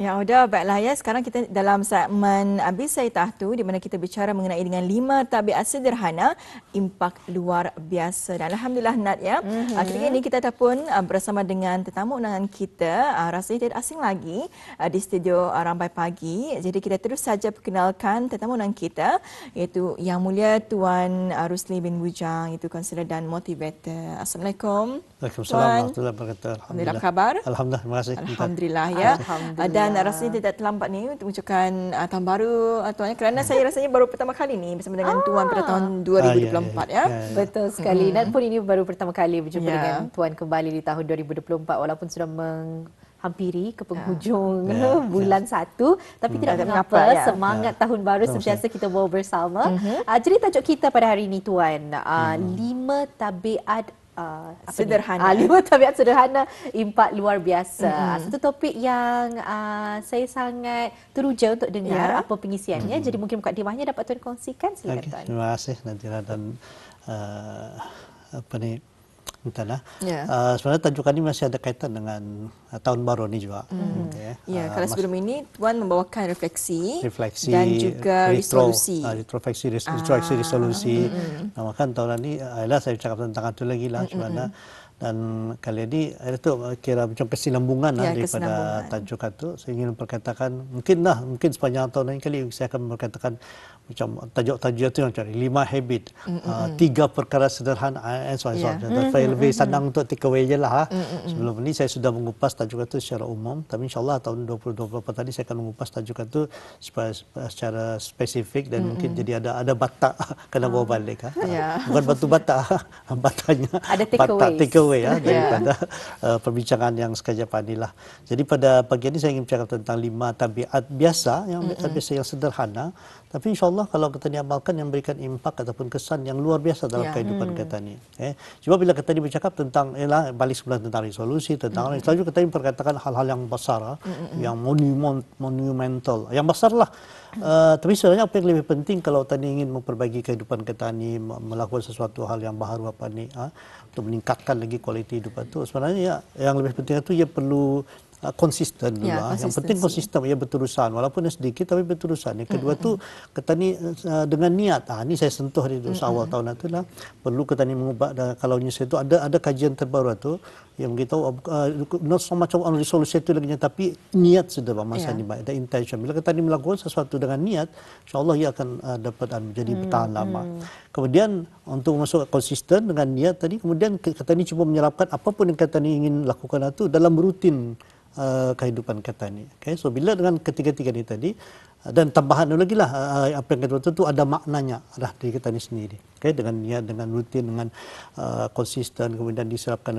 Ya, udah baiklah ya. Sekarang kita dalam segmen Bisai Tahtu di mana kita bicara mengenai dengan 5 tabiat sederhana impak luar biasa. Dan alhamdulillah Nat ya. Ketika ini kita pun bersama dengan tetamu undangan kita rasanya tidak asing lagi di studio Rampai Pagi. Jadi kita terus saja perkenalkan tetamu undangan kita iaitu Yang Mulia Tuan Rusli bin Bujang, itu konselor dan motivator. Assalamualaikum. Waalaikumsalam warahmatullahi wabarakatuh. Alhamdulillah. Apa khabar? Alhamdulillah, terima kasih. Alhamdulillah ya. Dan rasanya tidak terlambat ni untuk mengucapkan tahun baru tuan, kerana saya rasanya baru pertama kali ni bersama dengan tuan pada tahun 2024 ya. Betul sekali. Dan pun ini baru pertama kali berjumpa dengan tuan kembali di tahun 2024 walaupun sudah hampiri ke penghujung bulan 1, tapi tidak mengapa semangat tahun baru sentiasa kita bawa bersama. Jadi tajuk kita pada hari ini tuan, 5 tabiat sederhana. 5 tabiat sederhana impak luar biasa. Satu topik yang saya sangat teruja untuk dengar apa pengisiannya. Jadi mungkin mukadimahnya dapat tuan kongsikan, silakan tuan. Terima kasih Nadira dan Mentana. Sebenarnya tajuk ini masih ada kaitan dengan tahun baru ni juga. Kalau sebelum ini tuan membawakan refleksi dan juga resolusi. Resolusi. Maka tahun ini saya cakap tentang itu lagi lah sebenarnya. Dan kali ini itu kira macam kesinambungan daripada tajuk itu. Saya ingin perkatakan mungkin sepanjang tahun ini kali saya akan berkatakan macam tajuk-tajuk itu yang cari 5 habit, 3 perkara sederhana and so on. Saya lebih senang untuk take away je lah. Sebelum ini saya sudah mengupas tajuk itu secara umum, tapi insyaAllah tahun 2024 tadi saya akan mengupas tajuk itu secara spesifik dan mungkin jadi ada batak kena bawa balik. Bukan batu batak, batanya ada take away daripada perbincangan yang sekejap ini lah. Jadi pada pagi ini saya ingin bercakap tentang 5 tabiat biasa, yang sederhana, tapi insyaAllah kalau kita diamalkan yang memberikan impak ataupun kesan yang luar biasa dalam kehidupan kita ni. Cuma bila kita bercakap tentang balik sebelah tentang resolusi, tentang selalu kita memperkatakan hal-hal yang besar, yang monumental, yang besar lah. Tapi sebenarnya apa yang lebih penting kalau tadi ingin memperbaiki kehidupan kita ni, melakukan sesuatu hal yang baru apa ni, untuk meningkatkan lagi kualiti hidup itu, sebenarnya yang lebih penting itu ia perlu konsisten dulu. Yang penting konsisten, ia berterusan walaupun sedikit tapi berterusan. Yang kedua tu kita ni dengan niat. Ini saya sentuh di awal tahun itu lah. Perlu kita ni mengubah, kalau nyusun itu ada kajian terbaru tu yang beritahu not so much on resolusi itu lagi, tapi niat sudah masa ni baik, ada intention. Bila kita ni melakukan sesuatu dengan niat, insya-Allah ia akan dapat menjadi bertahan lama. Kemudian untuk masuk konsisten dengan niat tadi, kemudian kita ni cuba menyerapkan apapun yang kita ni ingin lakukan itu dalam rutin kehidupan kita ni. So bila dengan ketiga-tiga ni tadi, dan tambahan lagi lah apa yang kita tu ada maknanya dah diri kita ni sendiri. Dengan niat, dengan rutin, dengan konsisten, kemudian diserapkan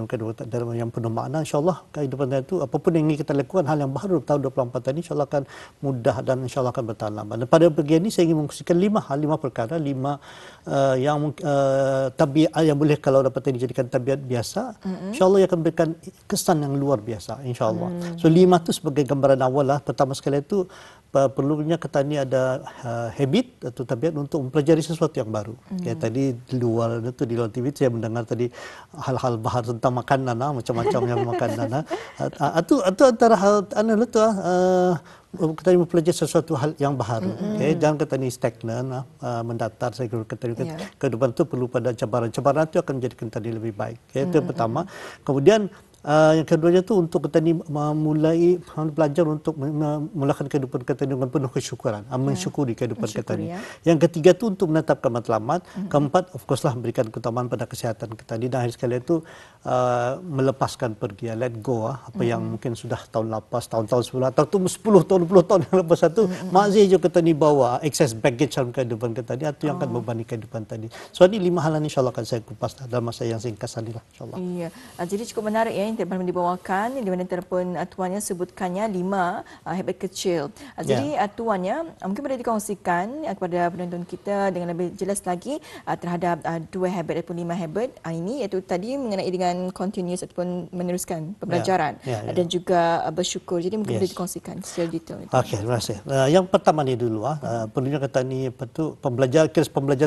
dalam yang penuh makna, insyaAllah kehidupan kita itu apapun yang ingin kita lakukan, hal yang baru tahun 2024 tadi, insyaAllah akan mudah dan insyaAllah akan bertahan lama. Dan pada bagian ini saya ingin mengkongsikan 5 perkara, 5 yang tabiat yang boleh kalau dapat dijadikan tabiat biasa, insyaAllah ia akan berikan kesan yang luar biasa, insyaAllah. So 5 itu sebagai gambaran awal lah. Pertama sekali itu perlunya kita ni ada habit atau tabiat untuk mempelajari sesuatu yang baru. Tadi di luar TV saya mendengar tadi hal-hal bahar tentang makanan, macam-macam yang makanan. Itu antara hal tu kita mempelajari sesuatu hal yang baru. Jangan kita ni stagnan, mendatar. Saya kata kehidupan itu perlu pada cabaran itu akan menjadikan tadi lebih baik. Itu yang pertama. Kemudian yang keduanya tu untuk kita ni mulai belajar untuk melakukan kehidupan kita dengan penuh kesyukuran, mensyukuri kehidupan kita ni. Yang ketiga tu untuk menetapkan matlamat. Keempat, of course lah, berikan keutamaan pada kesihatan kita ni. Dan akhir sekali itu melepaskan pergi, let go apa yang mungkin sudah tahun lepas, tahun-tahun sebelum, atau 10 tahun, 20 tahun yang lepas itu masih je kita ni bawa excess baggage dalam kehidupan kita ni, itu yang akan membebani kehidupan tadi. So ini 5 hal insya-Allah akan saya kupas dalam masa yang singkat ini lah, insya-Allah. Iya. Jadi cukup menarik ya yang telah dibawakan, di mana terpun tuannya sebutkannya 5 habit kecil. Jadi tuannya mungkin boleh dikongsikan kepada penonton kita dengan lebih jelas lagi terhadap 2 habit ataupun 5 habit ini, iaitu tadi mengenai dengan continuous ataupun meneruskan pembelajaran dan juga bersyukur. Jadi mungkin boleh dikongsikan secara detail. Okey, terima kasih. Yang pertama ni dulu perlunya kata ni pembelajaran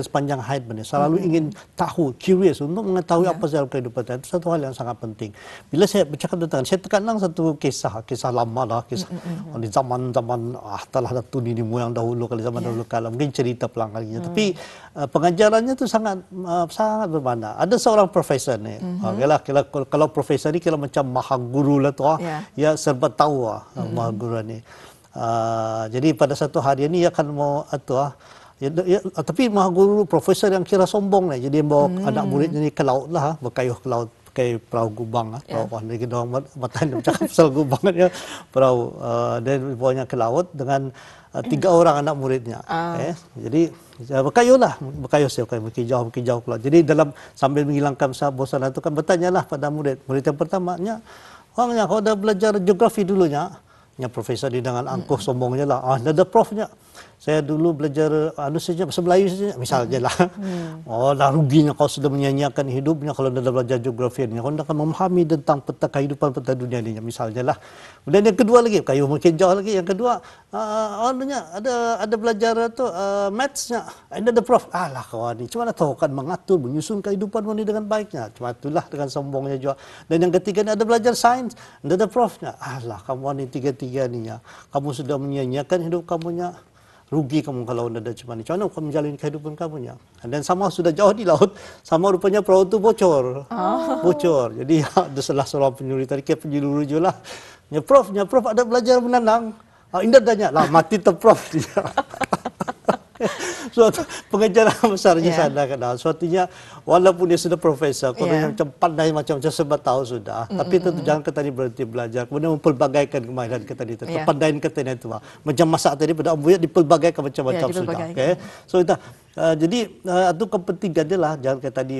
sepanjang hayat benar. Selalu ingin tahu, curious untuk mengetahui apa dalam kehidupan. Itu satu hal yang sangat penting. bila saya bercakap tentang, saya terkenang satu kisah lama lah, kisah di zaman-zaman telah Datuk Nini moyang dahulu, kalau zaman dahulu kala, mungkin cerita pelang kalinya. Tapi pengajarannya tu sangat bermakna. Ada seorang profesor ni, kalau profesor ni kira macam maha guru lah tu, ya serba tahu maha guru ni. Jadi pada satu hari ni ia akan mau tapi maha guru profesor yang kira sombong ni, jadi bawa anak muridnya ni ke laut lah, berkayuh ke laut pakai perahu gubang lagi orang matan bercakap pasal gubang ya, perahu dan bawanya ke laut dengan 3 orang anak muridnya. Jadi berkayuh jauh ke laut. Jadi dalam sambil menghilangkan bosan itu kan bertanyalah pada murid yang pertamanya, orangnya kau dah belajar geografi dulunya? Ya profesor di dengan angkuh sombongnya lah. Ada profnya. Saya dulu belajar bahasa Melayu saja, misalnya lah. Dah ruginya kau sudah menyanyiakan hidupnya kalau dah belajar geografi ni. Kau akan memahami tentang peta kehidupan, peta dunia ni, misalnya lah. Kemudian yang kedua lagi, kayu mungkin jauh lagi. Yang kedua, ada belajar tu mathsnya. Ada prof. Alah kawan ni, cuma tahu kan mengatur, menyusun kehidupan ni dengan baiknya. Cuma itulah dengan sombongnya juga. Dan yang ketiga ni ada belajar sains. Ada profnya. Alah kamu ni tiga-tiga ni ya. Kamu sudah menyanyiakan hidup kamunya. Rugi kamu kalau ada cuma ni. Macam mana kamu menjalani kehidupan kamunya? Dan sama sudah jauh di laut, sama rupanya perahu itu bocor. Bocor. Jadi ada salah seorang penyuluh tadi, penyuluh je lah. Prof ada belajar menanam. Indah tanya, lah mati terprof dia. Suatu pengajaran besarnya sana kan. Suatunya walaupun dia sudah profesor, kalau macam pandai macam-macam sebab tahu sudah, tapi tentu jangan kita ni berhenti belajar. Kemudian mempelbagaikan kemahiran kita ni, kepandaian kita ni itu. Macam masak tadi pada Ambuya dipelbagaikan macam-macam sudah. Okay? So jadi itu kepentingan dia lah. Jangan kita tadi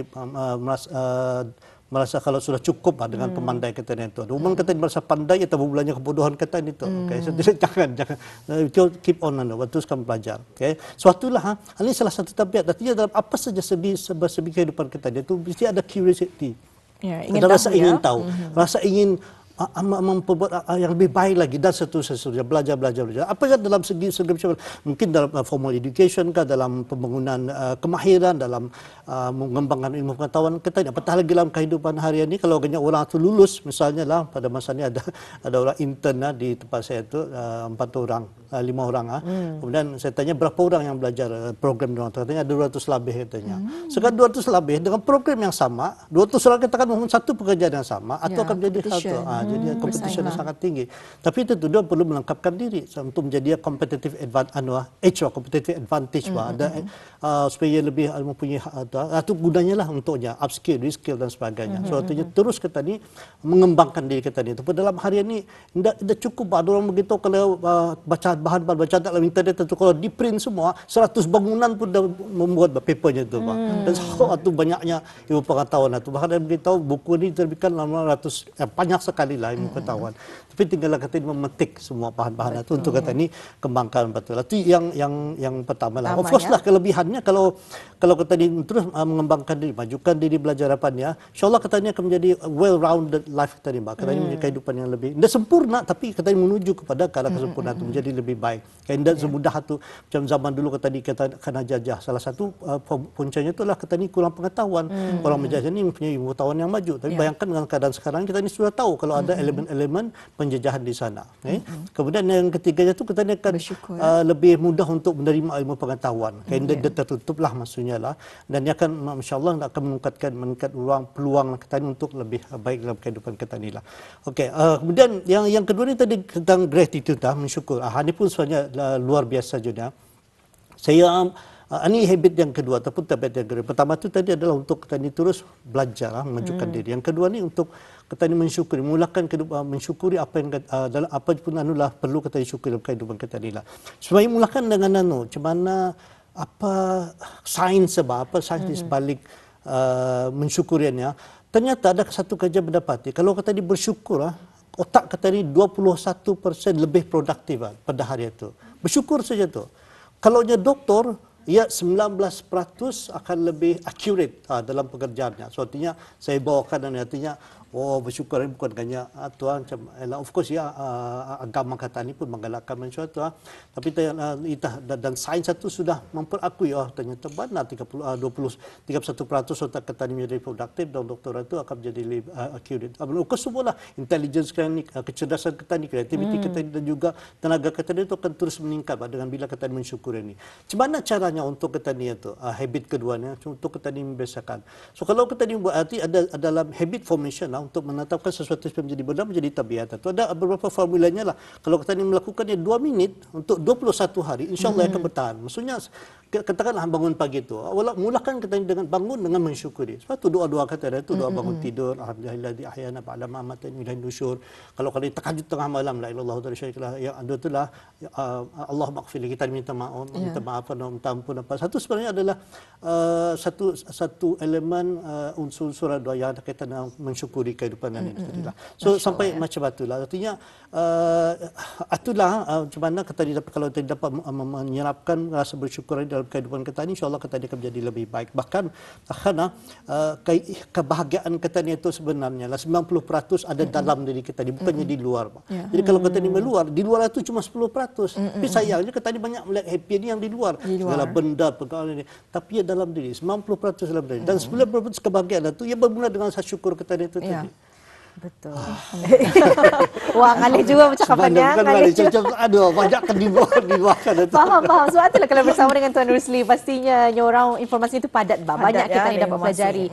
merasa kalau sudah cukup dengan pemandai kita itu. Umum kita merasa pandai atau berbulannya kebodohan kita itu. Okay? So, jangan keep on teruskan belajar. Okay? Suatulah ini salah satu tabiat. Artinya dalam apa saja segi kehidupan kita itu mesti ada curiosity. Ada rasa ingin tahu, rasa ingin memperbuat yang lebih baik lagi dan seterusnya belajar. Apakah dalam segi mungkin dalam formal education kah, dalam pembangunan kemahiran, dalam mengembangkan ilmu pengetahuan kita ni. Apatah lagi dalam kehidupan harian ni, kalau banyak orang tu lulus misalnya lah, pada masa ni ada orang intern di tempat saya tu 4 orang, 5 orang. Kemudian saya tanya berapa orang yang belajar program orang, katanya ada 200 lebih katanya. Sekarang 200 lebih dengan program yang sama, 200 orang kita akan membangun satu pekerjaan yang sama atau akan menjadi satu. Jadi kompetisi yang sangat tinggi. Tapi itu dia perlu melengkapkan diri untuk menjadi competitive advantage supaya lebih mempunyai itu gunanya lah untuknya upskill, reskill dan sebagainya. So artinya terus kita ni mengembangkan diri kita ni. Tapi dalam harian ni tidak cukup ada orang begitu kalau baca bahan-bahan bacaan dalam internet itu kalau di print semua 100 bangunan pun dah membuat papernya itu Pak. Dan itu banyaknya ilmu pengetahuan itu. Bahkan dia beritahu buku ini terbitkan 600 banyak sekali lah ilmu pengetahuan. Tapi tinggallah kita memetik semua bahan-bahan itu untuk kita ni kembangkan betul. Itu yang pertama lah. Of course lah kelebihannya kalau kita ni terus mengembangkan diri, majukan diri belajar harapannya, insyaallah kita ni akan menjadi well-rounded life kita ni, kita ni mempunyai kehidupan yang lebih tidak sempurna tapi kita ni menuju kepada kadar kesempurnaan itu menjadi lebih baik. Tidak semudah itu macam zaman dulu kita kena jajah. Salah satu puncanya itulah kita ni kurang pengetahuan. Orang menjajah ni mempunyai pengetahuan yang maju. Tapi bayangkan dengan keadaan sekarang kita ni sudah tahu kalau ada elemen-elemen penjajahan di sana. Kemudian yang ketiganya tu kita ni akan lebih mudah untuk menerima ilmu pengetahuan. Dia tertutuplah maksudnya lah, dan dia akan masya-Allah akan meningkat peluang kita ni untuk lebih baik dalam kehidupan kita ni lah. Okey, kemudian yang kedua ni tadi tentang gratitude mensyukur. Ini pun sebenarnya luar biasa juga. Saya ini habit yang kedua ataupun tabiat yang kedua. Pertama tu tadi adalah untuk kita ni terus belajar, menunjukkan diri. Yang kedua ni untuk kita ni mensyukuri, mulakan mensyukuri apa yang dalam apa pun anulah perlu kita syukuri dalam kehidupan kita ni lah. Supaya mulakan dengan macam mana apa sains di sebalik mensyukuriannya. Ternyata ada satu kajian mendapati kalau kita ni bersyukur, otak kita ni 21% lebih produktif pada hari itu. Bersyukur saja tu. Kalau dia doktor, ia 19% akan lebih accurate dalam pekerjaannya. So, artinya saya bawakan dan artinya bersyukur bukan hanya Tuhan macam of course ya agama kata ni pun menggalakkan sesuatu tapi dan sains itu sudah memperakui ternyata benar 31% otak kata ni menjadi produktif dan doktorat itu akan menjadi lebih accurate. Of course semualah intelligence kita ni, kecerdasan kita ni, kreativiti kita ni dan juga tenaga kita ni itu akan terus meningkat dengan bila kita ni mensyukuri ini. Macam mana caranya untuk kita ni itu habit keduanya untuk kita ni membiasakan. So kalau kita ni buat arti ada dalam habit formation untuk menetapkan sesuatu yang menjadi benar menjadi tabiat. Itu ada beberapa formulanya lah. Kalau kita ni melakukannya 2 minit untuk 21 hari, insya-Allah akan bertahan. Maksudnya katakanlah bangun pagi itu, mulakan kita dengan bangun dengan mensyukuri. Sebab tu doa-doa kata ada tu doa bangun tidur, alhamdulillahilladzi ahyana ba'da ma amatani ilaihi nusyur. Kalau kali tahajud tengah malam, la ilaha illallah wa syarikalah, yang ada itulah Allah maghfir, kita minta maaf dan minta ampun apa. Satu sebenarnya adalah satu elemen unsur surah doa yang ada kaitan dengan mensyukuri kehidupan ini. So sampai macam itulah. Artinya itulah macam mana kita kalau kita dapat menyerapkan rasa bersyukur dalam kehidupan kita ini, insya-Allah kita akan menjadi lebih baik. Bahkan kebahagiaan kita ni itu sebenarnya 90% ada dalam diri kita ni, bukannya di luar. Jadi kalau kita ni di luar itu cuma 10%. Tapi sayangnya kita ni banyak melihat happy ni yang di luar. Segala benda perkara ni. Tapi ya dalam diri 90% dalam diri. Dan 90% kebahagiaan itu ia bermula dengan rasa syukur kita ni itu tadi. Betul. Wah, ngalih juga ucapannya. Aduh, banyak kan dibuahkan itu. Faham. Sebab itulah kalau bersama dengan Tuan Rusli, pastinya orang informasi itu padat. Banyak kita ni dapat pelajari.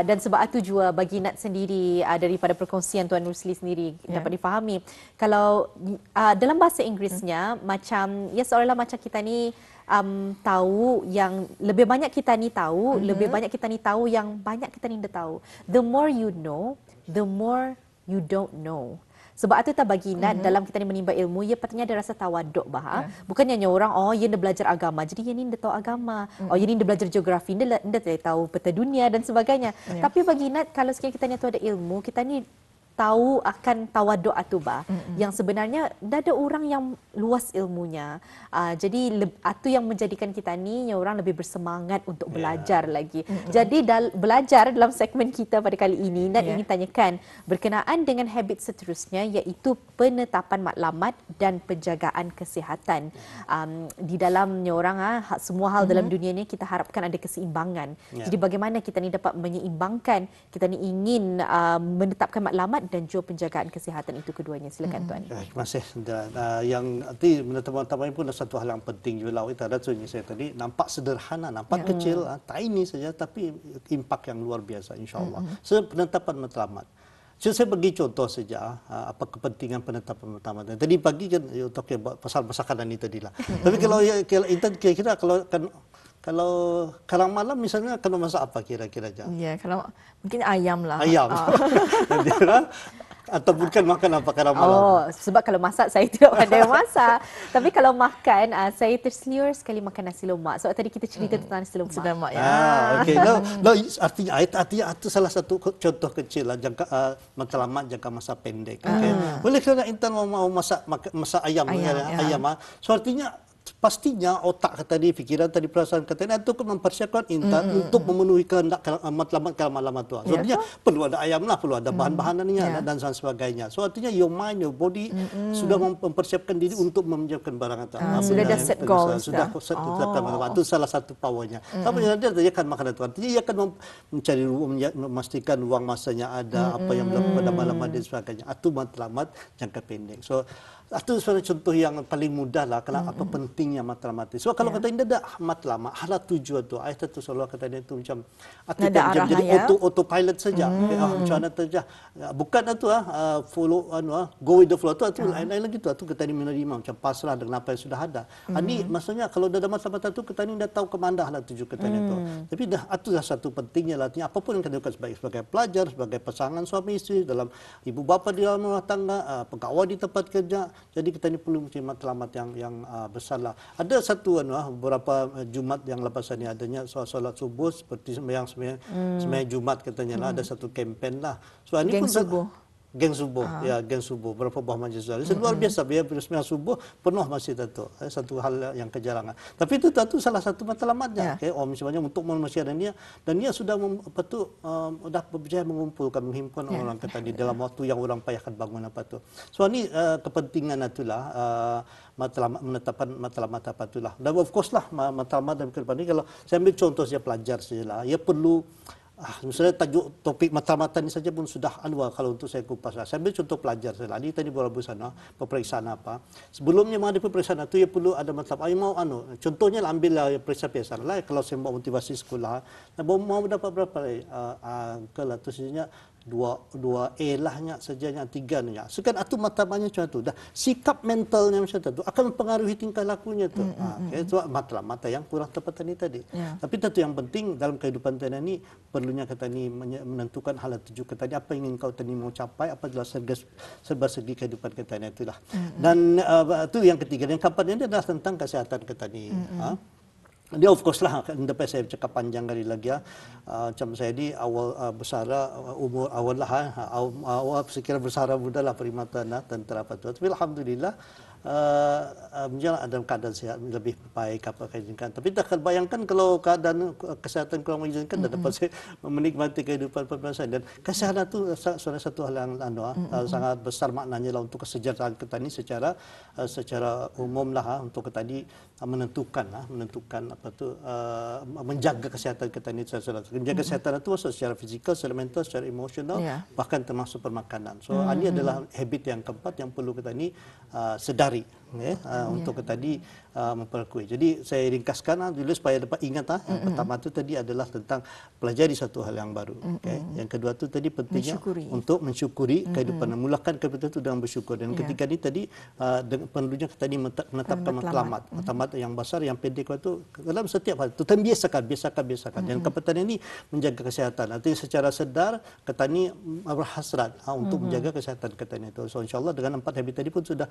Dan sebab itu juga bagi Nat sendiri, daripada perkongsian Tuan Rusli sendiri, dapat difahami. Kalau dalam bahasa Inggerisnya, macam, ya seolah-olah macam kita ni tahu yang lebih banyak kita ni tahu, lebih banyak kita ni tahu yang banyak kita ni dah tahu. The more you know, the more you don't know. Sebab itu tak bagi Nat dalam kita ni menimba ilmu, ia patutnya ada rasa tawaduk bukannya hanya orang ia dah belajar agama jadi ia ni dah tahu agama, ia ni dah belajar geografi, dia dah tahu peta dunia dan sebagainya. Tapi bagi Nat, kalau sekiranya kita ni tu ada ilmu, kita ni tahu akan tawaduk atubah yang sebenarnya dah ada orang yang luas ilmunya. Jadi itu yang menjadikan kita ni orang lebih bersemangat untuk belajar lagi. Jadi belajar dalam segmen kita pada kali ini, Nat ingin tanyakan berkenaan dengan habit seterusnya, iaitu penetapan maklumat dan penjagaan kesihatan. Di dalamnya orang semua hal dalam dunia ni kita harapkan ada keseimbangan. Jadi bagaimana kita ni dapat menyeimbangkan, kita ni ingin menetapkan maklumat dan juga penjagaan kesihatan itu keduanya. Silakan Tuan. Terima kasih. Yang nanti menetapkan pun satu hal yang penting juga. Itu ada saya tadi nampak sederhana, nampak kecil, tiny saja tapi impak yang luar biasa insya-Allah. Penetapan matlamat. Saya bagi contoh saja apa kepentingan penetapan matlamat. Tadi pagi kan untuk pasal masakan ini tadilah. Tapi kira-kira kalau malam misalnya kalau masak apa kira-kira aja? Ya, kalau mungkin ayam lah. Ayam. Atau bukan makan apa kalau malam? Sebab kalau masak saya tidak pandai masak. Tapi kalau makan saya terseliur sekali makan nasi lemak. Sebab tadi kita cerita tentang nasi lemak. Okey. Artinya itu salah satu contoh kecil lah matlamat jangka masa pendek. Okay. Boleh kerana Intan mau masak ayam. So artinya pastinya otak tadi, fikiran tadi, perasaan tadi itu mempersiapkan Intan untuk memenuhi kehendak matlamat matlamat itu. Artinya perlu ada ayam lah, perlu ada bahan-bahanannya dan sebagainya. So artinya your mind, your body sudah mempersiapkan diri untuk menyiapkan barang itu. Sudah ada set goals. Sudah set itu salah satu powernya. Tapi dia akan makan itu. Artinya dia akan mencari memastikan ruang masanya ada, apa yang berlaku pada malam dan sebagainya. Itu matlamat jangka pendek. So itu sebenarnya contoh yang paling mudah lah kalau apa pentingnya matlamat. So kalau kata ini ada matlamat, hala tujuan tu, ayat tu selalu kata dia tu macam jadi autopilot saja. Macam mana saja. Bukan itu follow go with the flow tu lain lagi tu. Tu kita ni menerima macam pasrah dengan apa yang sudah ada. Ini maksudnya kalau dah ada matlamat tu kita ni dah tahu ke mana hala tuju kita ni tu. Tapi dah itu dah satu pentingnya lah. Apapun yang kita lakukan sebagai pelajar, sebagai pasangan suami isteri, dalam ibu bapa di dalam rumah tangga, pegawai di tempat kerja. Jadi kita ni perlu macam matlamat yang besar lah. Ada satu beberapa Jumat yang lepas ni adanya solat subuh seperti sembahyang Jumat katanya lah, ada satu kempen lah. So ini Geng pun subuh. Geng subuh, ya geng subuh, berapa buah masjid Subuh. Luar biasa, biar sembahyang subuh penuh masjid itu. Satu hal yang kejarangan. Tapi itu tentu salah satu matlamatnya. Okay? Misalnya untuk masjid dan dia sudah sudah berjaya mengumpulkan, menghimpun orang kata di dalam waktu yang orang payahkan bangun apa tu. So ini kepentingan itulah menetapkan matlamat apa itulah. Dan of course lah matlamat dan kedepan ini kalau saya ambil contoh saja pelajar sajalah, ia perlu misalnya tajuk topik mata-mata ini saja pun sudah kalau untuk saya kupas. Saya ambil contoh pelajar saya. Tadi Borabu sana, peperiksaan apa. Sebelumnya ada peperiksaan itu ya perlu ada matlamat. Mau contohnya lah ambil periksa biasa lah. Kalau saya mau motivasi sekolah, mau dapat berapa? Kalau tu sebenarnya 2A lahnya sejanya 3 nya. Sekarang itu matlamatnya macam tu. Dah sikap mentalnya macam tu akan mempengaruhi tingkah lakunya tu. Itu matlamat yang kurang tepat tadi. Tapi tentu yang penting dalam kehidupan kita ni perlunya kita ni menentukan hal tuju kita ni apa yang ingin kau tadi mau capai, apa jelas serba segi kehidupan kita ni itulah. Dan itu yang ketiga. Yang keempat ini adalah tentang kesehatan kita ni. Dia of course lah, dapat saya cakap panjang kali lagi ya. Macam saya di awal bersara, umur awal lah, awal sekira bersara muda lah perkhidmatan tentera apa tu. Tapi alhamdulillah, menjalan dalam keadaan sehat lebih baik apa keinginkan. Tapi tak bayangkan kalau keadaan kesehatan kurang mengizinkan dan dapat saya menikmati kehidupan perbangsa. Dan kesehatan itu salah satu hal yang sangat besar maknanya lah untuk kesejahteraan kita ini secara umum lah untuk kita ini menentukan apa tu menjaga kesehatan kita ini menjaga kesehatan itu secara fizikal, secara mental, secara emosional, bahkan termasuk permakanan. So ini adalah habit yang keempat yang perlu kita ini sedari untuk tadi memperkuat. Jadi saya ringkaskan dulu supaya dapat ingat yang pertama itu tadi adalah tentang pelajari satu hal yang baru. Yang kedua itu tadi pentingnya untuk mensyukuri kehidupan, memulakan kehidupan itu dengan bersyukur. Dan ketiga ini tadi perlunya kita ini menetapkan matlamat yang besar, yang pendek itu dalam setiap hal. Itu biasakan. Dan kepentingan ini menjaga kesehatan. Artinya secara sedar kita ini berhasrat untuk menjaga kesehatan kita ini. So insyaallah dengan 4 habit tadi pun sudah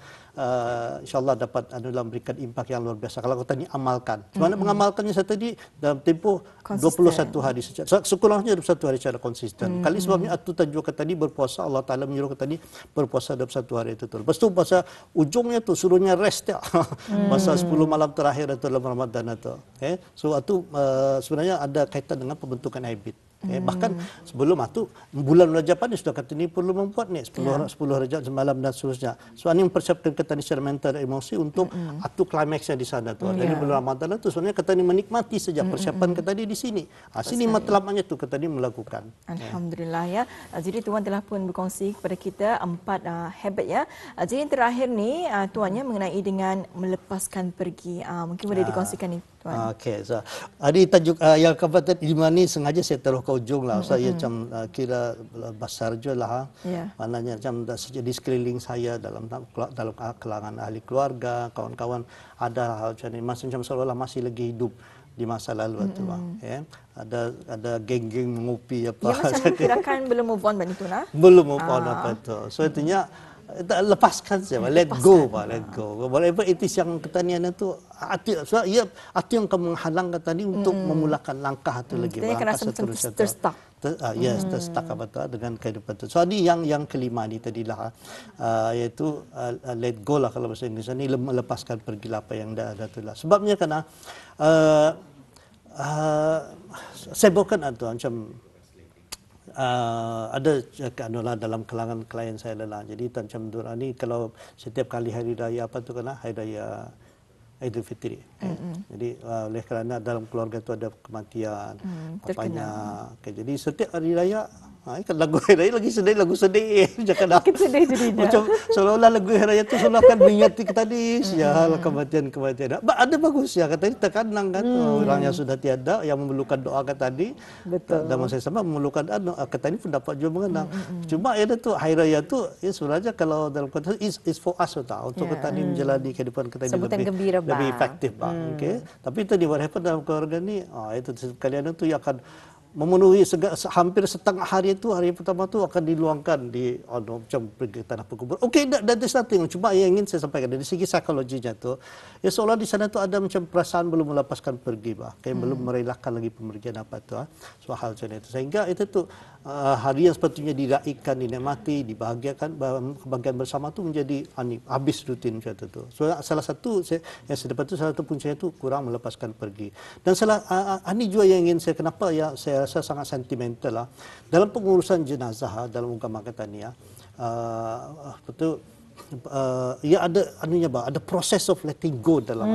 insyaallah dapat memberikan impak yang luar biasa kalau kita ni amalkan. Sebenarnya mengamalkannya saya tadi dalam tempoh 21 hari sekurang-kurangnya 21 hari secara konsisten. Kali sebabnya itu tajuk kita ni berpuasa, Allah Taala menyuruh kita ni berpuasa 21 hari itu. Lepas tu masa ujungnya tu suruhnya rest dia. Masa 10 malam terakhir itu dalam Ramadan itu. So itu sebenarnya ada kaitan dengan pembentukan habit. Bahkan sebelum itu bulan Rajab ni sudah kata ni perlu membuat ni 10 Rajab semalam dan seterusnya. So ini mempersiapkan kita ni secara mental dan emosi untuk atu klimaksnya di sana tu. Jadi bulan Ramadan tu sebenarnya kita ni menikmati saja persiapan kita ni di sini. Sini matlamatnya tu kita ni melakukan. Alhamdulillah ya. Jadi tuan telah pun berkongsi kepada kita 4 habit ya. Jadi yang terakhir ni tuannya mengenai dengan melepaskan pergi. Mungkin boleh dikongsikan ni tuan. Okey. So ada tajuk yang keempat di mana sengaja saya taruh ke ujung lah. Saya macam kira besar je lah. Maknanya macam di sekeliling saya dalam kalangan ahli keluarga, kawan-kawan ada hal macam ni. Macam seolah-olah masih lagi hidup di masa lalu tu ada geng-geng mengopi apa. Ya macam kirakan belum move on begitu lah. Belum move on apa tu. So intinya lepaskan saja, let go. Whatever it is yang ketanian itu hati yang akan menghalang tadi untuk memulakan langkah itu lagi. Langkah seterusnya. Terstuck. Terstuck apa tu dengan kehidupan itu. So ini yang kelima ni tadilah iaitu let go lah kalau bahasa Inggeris ni, melepaskan pergilah apa yang dah ada tu lah. Sebabnya kerana saya bukan ada macam ada dalam kalangan klien saya adalah jadi macam Dura ni kalau setiap kali hari raya apa tu kena hari raya Aidilfitri. Jadi oleh kerana dalam keluarga tu ada kematian papanya. Jadi setiap hari raya kan lagu hari raya lagi sedih, lagu sedih. Jangan makin sedih jadinya. Macam seolah-olah lagu hari raya tu seolah akan mengingati tadi sial kematian. Ada bagus ya kata terkadang kan orang yang sudah tiada yang memerlukan doa kata tadi. Betul. Dan saya sama memerlukan kata ini pendapat juga mengenang. Cuma ada tu hari raya tu sebenarnya kalau dalam konteks is for us untuk kita ni menjalani kehidupan kita ni lebih efektif Pak. Okey. Tapi tadi what happen dalam keluarga ni itu kalian tu yang akan memenuhi hampir setengah hari itu, hari pertama itu akan diluangkan di macam pergi tanah perkuburan. Okey, that is nothing. Cuma yang ingin saya sampaikan dari segi psikologinya tu, ya seolah di sana tu ada macam perasaan belum melepaskan pergi, kayak belum merelakan lagi pemergian apa tu, soal macam itu. Sehingga itu tu hari yang sepatutnya diraikan, dinikmati, dibahagiakan, kebahagiaan bersama tu menjadi habis rutin macam itu tu. So salah satu yang saya dapat tu, salah satu puncanya tu kurang melepaskan pergi. Dan ini juga yang ingin saya, kenapa ya saya rasa sangat sentimental dalam pengurusan jenazah dalam agama kita ni betul. Ya ada ada proses of letting go dalam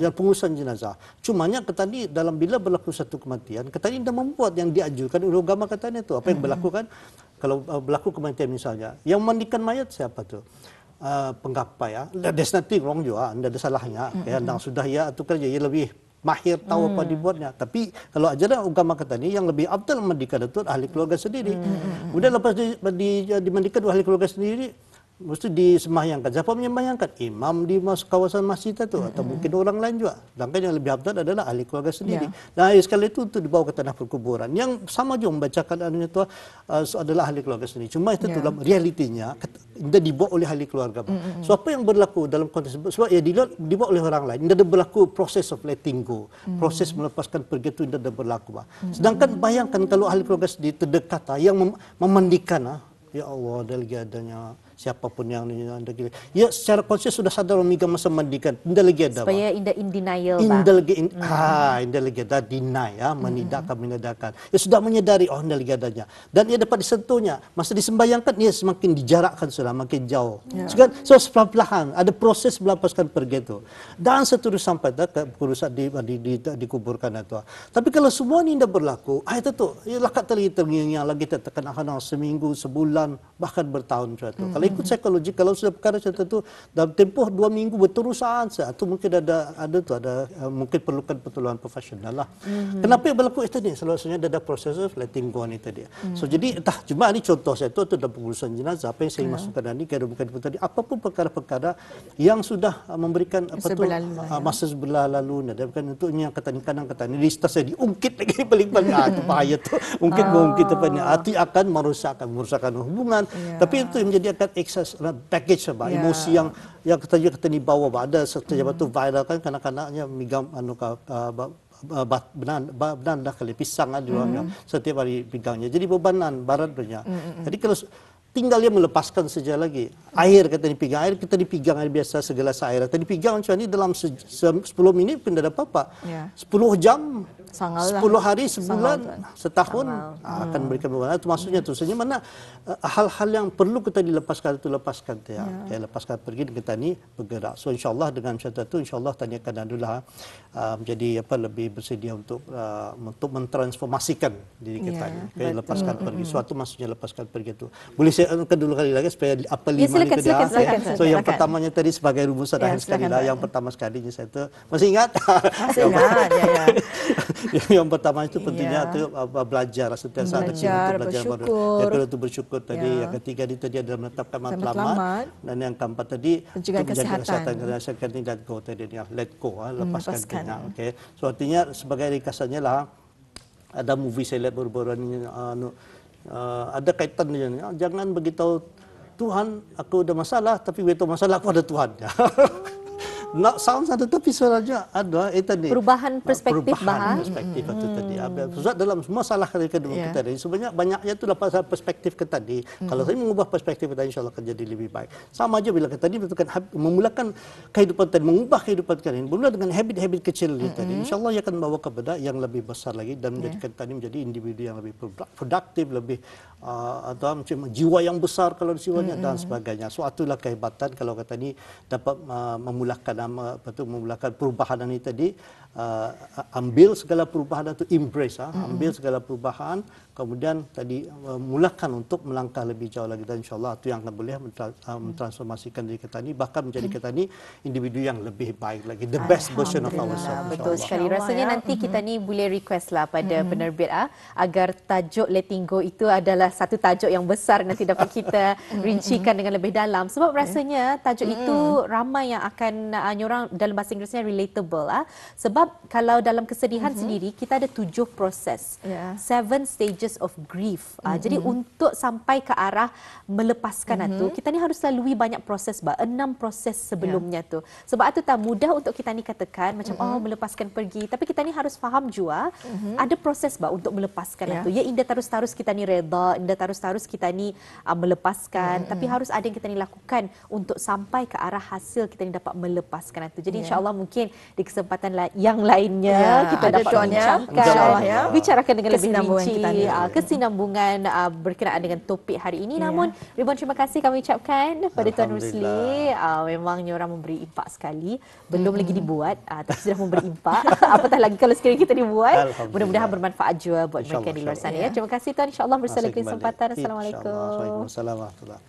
dalam pengurusan jenazah. Cumanya tadi dalam bila berlaku satu kematian, tadi dah membuat yang dianjurkan oleh agama katanya tu. Apa yang berlaku kan? Kalau berlaku kematian misalnya, yang mandikan mayat siapa tu? Penggapai There's nothing wrong juga, tidak ada salahnya. Yang sudah itu kerja, ia lebih mahir tahu apa dibuatnya. Tapi kalau ajaran agama kata ni yang lebih abdal memandikan itu ahli keluarga sendiri. Kemudian lepas dimandikan ahli keluarga sendiri, mesti disembahyangkan. Siapa menyembahyangkan? Imam di kawasan masjid itu atau mungkin orang lain juga. Sedangkan yang lebih abdal adalah ahli keluarga sendiri. Nah, sekali itu untuk dibawa ke tanah perkuburan. Yang sama juga membacakan itu adalah ahli keluarga sendiri. Cuma itu dalam realitinya tidak dibawa oleh ahli keluarga. So apa yang berlaku dalam konteks sebab ya dibawa oleh orang lain. Tidak ada berlaku proses of letting go. Proses melepaskan pergi itu tidak ada berlaku. Sedangkan bayangkan kalau ahli keluarga sendiri terdekat yang memandikan, ya Allah, ada lagi adanya siapapun yang ya secara konsius sudah sadar memegang masa mandikan, tidak lagi ada supaya in denial indah lagi ada deny menidakkan ya sudah menyadari tidak lagi adanya, dan ia dapat disentuhnya masa disembayangkan, ia semakin dijarakkan sudah makin jauh. So perlahan ada proses melepaskan pergi itu dan seterusnya sampai ke urusan dikuburkan itu. Tapi kalau semua ini tidak berlaku, itu tu ya lakat terngiang lagi tertekan seminggu, sebulan, bahkan bertahun itu. Kalau ikut psikologi, kalau sudah perkara macam itu dalam tempoh 2 minggu berterusan, itu mungkin ada mungkin perlukan pertolongan profesional lah. Kenapa yang berlaku itu ni? Selalunya ada proses of letting go ni tadi. So jadi cuma ini contoh saya itu dalam pengurusan jenazah. Apa yang saya masukkan ini bukan tadi apapun perkara-perkara yang sudah memberikan masa sebelah lalu, dan bukan untuknya kadang-kadang lista saya diungkit lagi paling itu bahaya tu. Mungkin apa ni hati akan merusakkan hubungan. Tapi itu yang menjadi akan excess package emosi yang kita ni bawa. Ada setiap tu viral kan kanak-kanaknya megang benan dah kali pisang juga setiap hari pegangnya. Jadi bebanan barat banyak. Jadi kalau tinggal dia melepaskan saja lagi. Air kita dipegang air biasa segelas air. Kita dipegang macam ni dalam 10 minit pun tidak ada apa-apa. 10 jam, 10 hari, sebulan, setahun akan berikan beban. Itu maksudnya tu. Sebenarnya mana hal-hal yang perlu kita dilepaskan itu lepaskan ya. Lepaskan pergi kita ni bergerak. So insya-Allah dengan macam tu insya-Allah tanya akan adalah menjadi lebih bersedia untuk mentransformasikan diri kita ni. Lepaskan pergi. Suatu maksudnya lepaskan pergi itu. Boleh saya kedua kali lagi supaya apa lima ni kita. So yang pertamanya tadi sebagai rumusan akhir sekali lah. Yang pertama sekalinya saya tu masih ingat. Masih ingat ya. Yang pertama itu pentingnya itu belajar sentiasa belajar baru. Yang kedua itu bersyukur tadi. Yang ketiga tadi adalah menetapkan matlamat. Dan yang keempat tadi penjagaan kesihatan. Kesehatan ini let go tadi let go lepaskan dia. Okey. So artinya sebagai ringkasannya lah ada movie saya lihat baru-baru ini ada kaitan dia. Jangan beritahu Tuhan aku ada masalah, tapi beritahu masalah aku ada Tuhan. Nak sound satu tapi sebenarnya ada tadi perubahan perspektif perspektif itu tadi. Sebab dalam semua salah kita tadi sebenarnya banyaknya itu dapat perspektif kita tadi. Kalau saya mengubah perspektif kita insya-Allah akan jadi lebih baik. Sama aja bila kita tadi memulakan kehidupan tadi, mengubah kehidupan kita ini bermula dengan habit-habit kecil tadi. Insya-Allah ia akan membawa kepada yang lebih besar lagi dan menjadikan tadi menjadi individu yang lebih produktif, lebih atau macam jiwa yang besar kalau jiwanya dan sebagainya. So itulah kehebatan kalau kata ni dapat memulakan perubahan ini tadi, ambil segala perubahan itu embrace, ambil segala perubahan, kemudian tadi mulakan untuk melangkah lebih jauh lagi, dan insyaAllah itu yang akan boleh mentransformasikan diri kita ini, bahkan menjadi kita ini individu yang lebih baik lagi, the best version of ourselves. Betul sekali. Rasanya nanti kita ni boleh request lah pada penerbit agar tajuk Letting Go itu adalah satu tajuk yang besar, nanti dapat kita rincikan dengan lebih dalam, sebab rasanya tajuk itu ramai yang akan orang dalam bahasa Inggerisnya relatable sebab kalau dalam kesedihan sendiri kita ada 7 proses, 7 stages of grief. Jadi untuk sampai ke arah melepaskan itu, kita ni harus lalui banyak proses, 6 proses sebelumnya tu. Sebab itu tak mudah untuk kita ni katakan macam melepaskan pergi, tapi kita ni harus faham juga ada proses untuk melepaskan itu. Ya, indah tarus-tarus kita ni reda, indah tarus-tarus kita ni melepaskan, tapi harus ada yang kita ni lakukan untuk sampai ke arah hasil kita ni dapat melepaskan itu. Jadi insya-Allah mungkin di kesempatan yang lainnya kita dapat bincangkan, bicarakan dengan lebih rinci kesinambungan berkenaan dengan topik hari ini. Namun ribuan terima kasih kami ucapkan pada Tuan Rusli. Memangnya orang memberi impak sekali, belum lagi dibuat tapi sudah memberi impak. Apatah lagi kalau sekiranya kita dibuat, mudah-mudahan bermanfaat juga buat mereka di luar sana. Terima kasih Tuan, insya-Allah bersama kesempatan. Assalamualaikum. Waalaikumsalam warahmatullahi